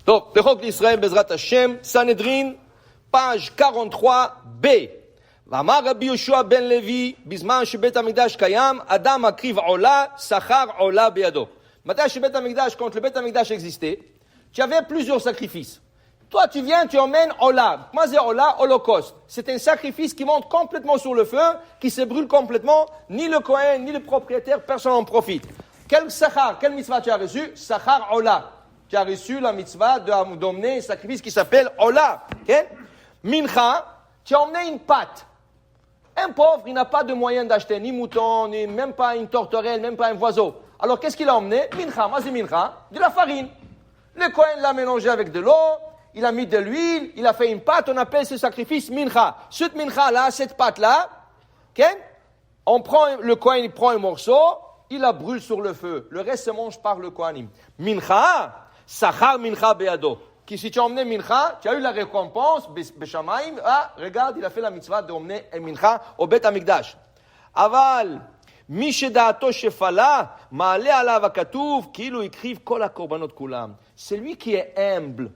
טוב, בחוק לישראל בעזרת השם, סנהדרין, פאז' 43b. ואמר רבי יהושע בן לוי, בזמן שבית המקדש קיים, אדם מקריב עולה, שכר עולה בידו. מתי שבית המקדש, quand le bête המקדש existait, tu avais plusieurs sacrifices. Toi, tu viens, tu emmènes Ola. Moi, c'est Ola, holocauste. C'est un sacrifice qui monte complètement sur le feu, qui se brûle complètement. Ni le Kohen, ni le propriétaire, personne n'en profite. Quel sachar, quelle mitzvah tu as reçu? Sachar Ola. Tu as reçu la mitzvah d'emmener un sacrifice qui s'appelle Ola. Okay? Mincha, tu as emmené une pâte. Un pauvre, il n'a pas de moyen d'acheter ni mouton, ni même pas une tourterelle, même pas un oiseau. Alors, qu'est-ce qu'il a emmené? Mincha, moi c'est mincha, de la farine. Le Kohen l'a mélangé avec de l'eau. Il a mis de l'huile, il a fait une pâte, on appelle ce sacrifice mincha. Cette mincha-là, cette pâte-là, okay? Le Kohen il prend un morceau, il la brûle sur le feu. Le reste se mange par le Kohanim. Mincha, sachar mincha beado. Si tu as emmené mincha, tu as eu la récompense, beshamayim, regarde, il a fait la mitzvah d'emmener un mincha au Bet Amikdash. Aval, mi shedaato shefala, ma'ale alav hakatuv, kilu ikriv kol hakorbanot kulam. Celui qui est humble,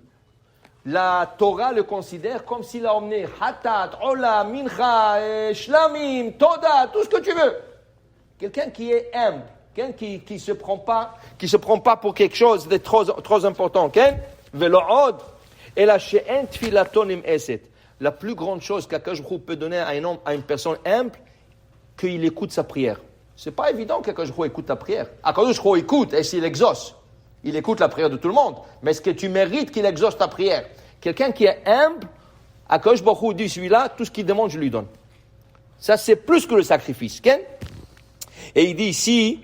la Torah le considère comme s'il a emmené hatat, ola, mincha, shlamim, toda, tout ce que tu veux. Quelqu'un qui est humble, quelqu'un qui se prend pas pour quelque chose de trop important, ok? Velo'od, et la she'en tfilatonim eset. La plus grande chose qu'Akadosh Baruch Hu peut donner à un homme, à une personne humble, qu'il écoute sa prière. C'est pas évident qu'Akadosh Baruch Hu écoute ta prière. Akadosh Baruch Hu écoute, et s'il exauce. Il écoute la prière de tout le monde. Mais est-ce que tu mérites qu'il exauce ta prière? Quelqu'un qui est humble, Akadosh Baruch Hu dit, celui-là, tout ce qu'il demande, je lui donne. Ça, c'est plus que le sacrifice. Okay? Et il dit ici,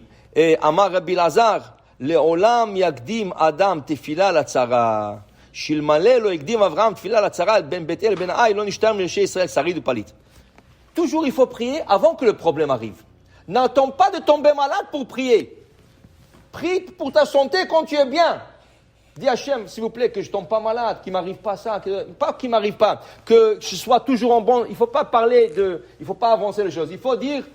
Amar Rabbi Lazar, Le'olam yagdim Adam tefila latzara. Shilmale lo yagdim Avram tefila latzara, ben Betel ben Ai, lo nishtar mirché Israël, sarid ou palit. Toujours, il faut prier avant que le problème arrive. N'attends pas de tomber malade pour prier. Prie pour ta santé quand tu es bien. Dis Hachem, s'il vous plaît, que je tombe pas malade, qu'il m'arrive pas ça, pas qu'il m'arrive pas, que je sois toujours en bon. Il faut pas il faut pas avancer les choses. Il faut dire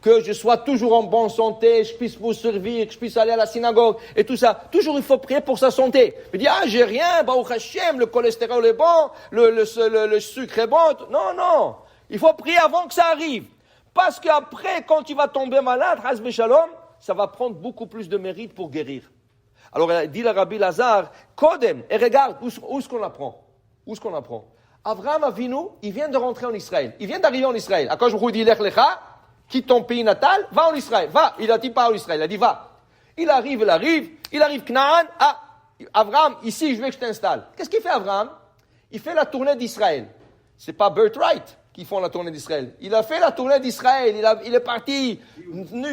que je sois toujours en bonne santé, je puisse vous servir, que je puisse aller à la synagogue et tout ça. Toujours, il faut prier pour sa santé. Il dit j'ai rien, Baruch Hachem, le cholestérol est bon, le sucre est bon. Non. Il faut prier avant que ça arrive. Parce qu'après, quand tu vas tomber malade, Hasbe Shalom, ça va prendre beaucoup plus de mérite pour guérir. Alors, dit le Rabbi Lazar, Kodem, et regarde, où est-ce qu'on apprend? Avraham Avinu, il vient de rentrer en Israël. Il vient d'arriver en Israël. À quand je vous dis, Lech Lecha, quitte ton pays natal, va en Israël. Va. Il a dit pas en Israël, il a dit va. Il arrive Canaan. Avraham, ici, je veux que je t'installe. Qu'est-ce qu'il fait Avraham? Il fait la tournée d'Israël. C'est pas Birthright qui font la tournée d'Israël. Il a fait la tournée d'Israël. Il est parti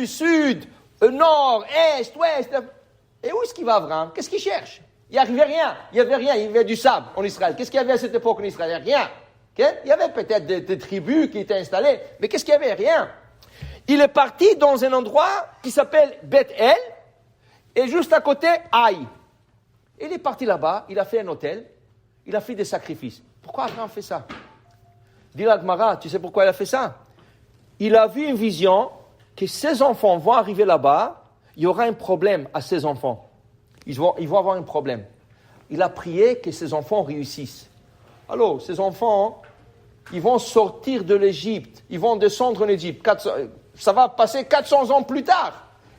sud, nord, est, ouest. Et où est-ce qu'il va, Avraham? Qu'est-ce qu'il cherche? Il n'y avait rien. Il y avait du sable en Israël. Qu'est-ce qu'il y avait à cette époque en Israël? Il n'y avait rien. Okay? Il y avait peut-être des tribus qui étaient installées, mais qu'est-ce qu'il y avait? Rien. Il est parti dans un endroit qui s'appelle Beth-El, et juste à côté, Haï. Il est parti là-bas, il a fait un hôtel, il a fait des sacrifices. Pourquoi Abraham fait ça? Dit la Gemara, tu sais pourquoi il a fait ça? Il a vu une vision que ses enfants vont arriver là-bas, il y aura un problème à ses enfants. Ils vont avoir un problème. Il a prié que ses enfants réussissent. Alors, ses enfants, ils vont sortir de l'Égypte, ils vont descendre en Égypte. Ça va passer 400 ans plus tard.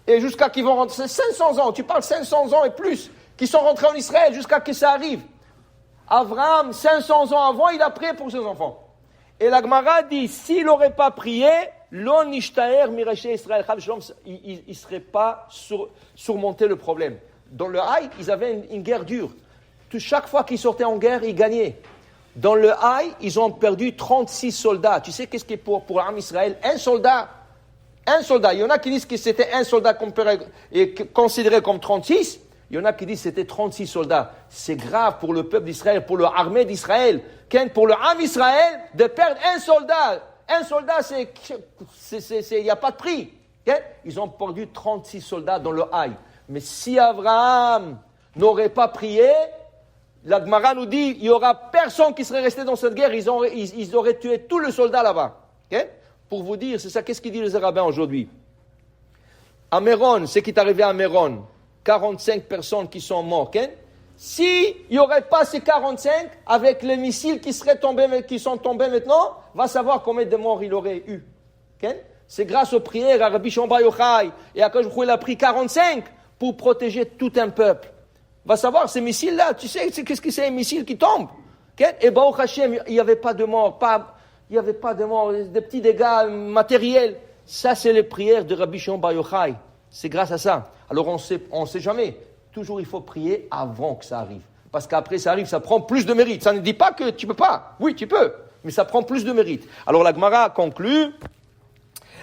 Et jusqu'à qu'ils vont rentrer, 500 ans, tu parles 500 ans et plus, qui sont rentrés en Israël jusqu'à que ça arrive. Abraham, 500 ans avant, il a prié pour ses enfants. Et la Gemara dit, s'il n'aurait pas prié, l'on nishtaer miraché Israël, il ne serait pas surmonté le problème. Dans le Haï, ils avaient une guerre dure. Chaque fois qu'ils sortaient en guerre, ils gagnaient. Dans le Haï, ils ont perdu 36 soldats. Tu sais qu'est-ce qui est pour l'armée Israël? Un soldat. Il y en a qui disent que c'était un soldat considéré comme 36. Il y en a qui disent que c'était 36 soldats. C'est grave pour le peuple d'Israël, pour l'armée d'Israël. Pour le Ham Israël, de perdre un soldat. Un soldat, il n'y a pas de prix. Ils ont perdu 36 soldats dans le Haï. Mais si Abraham n'aurait pas prié, la Gemara nous dit, il n'y aura personne qui serait resté dans cette guerre. Ils auraient tué tous les soldats là-bas. Pour vous dire, c'est ça, qu'est-ce qu'ils disent les rabbins aujourd'hui? À Méron, ce qui est arrivé à Méron, 45 personnes qui sont mortes. s'il n'y aurait pas ces 45, avec les missiles qui sont tombés maintenant, va savoir combien de morts il aurait eu. Okay? C'est grâce aux prières à Rabbi Shimon Bar Yochai et à Kadosh Baruch Hu, il a pris 45 pour protéger tout un peuple. Va savoir, ces missiles-là, tu sais, qu'est-ce que c'est un missile qui tombe? Okay? Et Baruch Hashem, il n'y avait pas de morts, il n'y avait pas de morts, des petits dégâts matériels. Ça, c'est les prières de Rabbi Shimon Bar Yochai. C'est grâce à ça. Alors, on sait jamais. Toujours, il faut prier avant que ça arrive. Parce qu'après, ça arrive, ça prend plus de mérite. Ça ne dit pas que tu peux pas. Oui, tu peux. Mais ça prend plus de mérite. Alors, la Gemara conclut.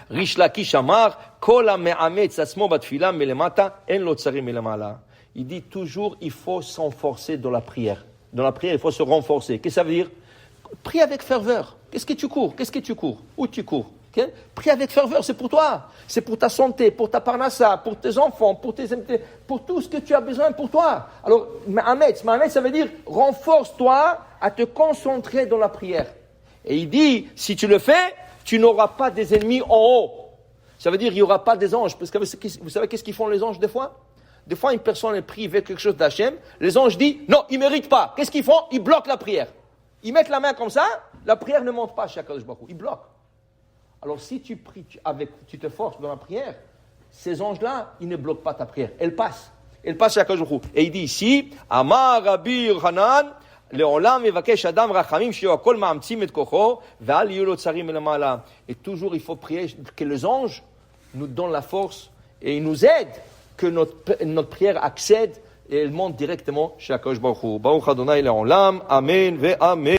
Rish Lakish Amar, Kol ha'me'ametz atzmo batfila melemata, en lo tsarim melemala. Il dit toujours, il faut s'enforcer dans la prière. Dans la prière, il faut se renforcer. Qu'est-ce que ça veut dire? Prie avec ferveur. Qu'est-ce que tu cours? Où tu cours? Okay? Prie avec ferveur, c'est pour toi. C'est pour ta santé, pour ta parnassa, pour tes enfants, pour tout ce que tu as besoin pour toi. Alors, Ma'ametz, ça veut dire, renforce-toi à te concentrer dans la prière. Et il dit, si tu le fais, tu n'auras pas des ennemis en haut. Ça veut dire, il n'y aura pas des anges. Parce que vous savez qu'est-ce qu'ils font les anges des fois? Des fois, une personne est prise avec quelque chose d'Hachem, les anges disent, non, ils ne méritent pas. Qu'est-ce qu'ils font? Ils bloquent la prière. Ils mettent la main comme ça, la prière ne monte pas chez Akadosh Baruch Hu. Ils bloquent. Alors, si tu pries, tu te forces dans la prière, ces anges-là, ils ne bloquent pas ta prière. Elles passent. Elles passent chez Akadosh Baruch Hu. Et il dit ici, Amar Rabbi Yochanan, Le'olam mevakesh adam rachamim she'u hakol ma'amtzim et kocho, ve'al yiyu lo tsarim melamala. Et toujours, il faut prier que les anges nous donnent la force et ils nous aident, que notre prière accède et elle monte directement chez Akadosh Baruch Hu. Baruch Adonai Le'olam. Amen ve'amen.